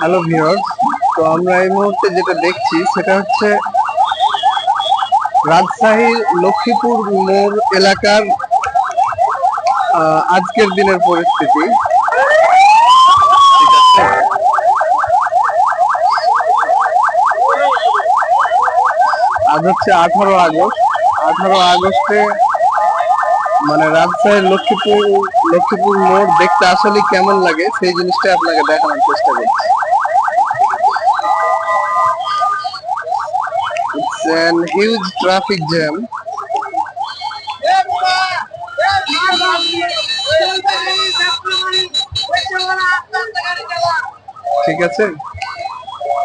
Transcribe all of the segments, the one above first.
Hello viewers, তো আমরা এই মুহূর্তে যেটা দেখছি সেটা হচ্ছে রাজশাহীর লক্ষ্মীপুর মোড় এলাকার আজকের দিনের পরিস্থিতি। আজ হচ্ছে 18 আগস্ট। 18 আগস্টে মানে রাজশাহীর লক্ষ্মীপুর মোড় দেখতে আসলে কেমন লাগে সেই জিনিসটা আপনাকে দেখানোর চেষ্টা করছি। It's an huge traffic jam. ঠিক আছে,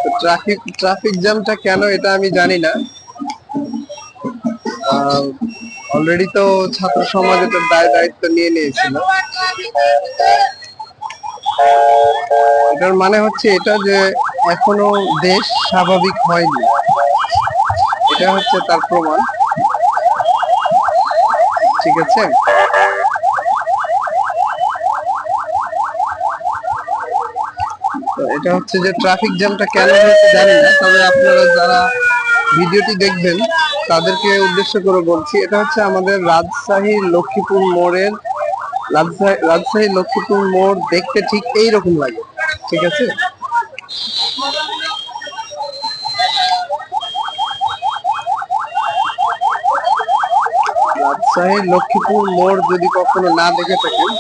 তো ট্রাফিক জ্যামটা কেন এটা আমি জানি না। অলরেডি তো ছাত্র সমাজ এটার দায়িত্ব নিয়ে নিয়েছিল। এটার মানে হচ্ছে এটা যে এখনো দেশ স্বাভাবিক হয়নি, এটা হচ্ছে তার প্রমাণ। ঠিক আছে, তো এটা হচ্ছে যে ট্রাফিক জ্যামটা কেন হয়েছে জানি না, তবে আপনারা যারা ভিডিওটি দেখবেন তাদেরকে উদ্দেশ্য করে বলছি, এটা হচ্ছে আমাদের রাজশাহীর লক্ষ্মীপুর মোড়ের রাজশাহী লক্ষ্মীপুর মোড় দেখতে ঠিক এইরকম লাগে। ঠিক আছে, রাজশাহীর লক্ষ্মীপুর মোড় যদি কখনো না দেখে থাকেন,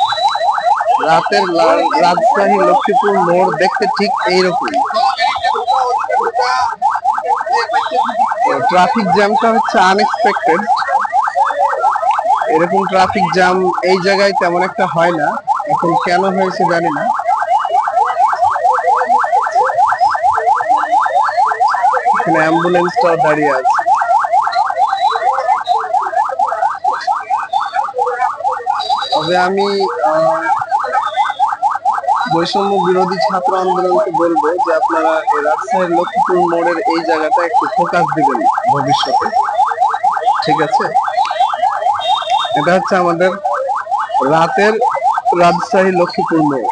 রাজশাহী লক্ষ্মীপুর মোড় দেখতে ঠিক এইরকম। ট্রাফিক জ্যামটা হচ্ছে আনএক্সপেক্টেড। এরকম ট্রাফিক জ্যাম এই জায়গায় তেমন একটা হয় না, এখন কেন হয়েছে জানি না। এখানে অ্যাম্বুলেন্সটাও দাঁড়িয়ে আছে। তবে আমি বৈষম্য বিরোধী ছাত্র আন্দোলনকে বলবো যে আপনারা রাজশাহীর লক্ষ্মীপুর মোড়ের এই জায়গাটা একটু ফোকাস দিবেন ভবিষ্যতে। ঠিক আছে, এটা হচ্ছে আমাদের রাতের রাজশাহী লক্ষ্মীপুর মোড়।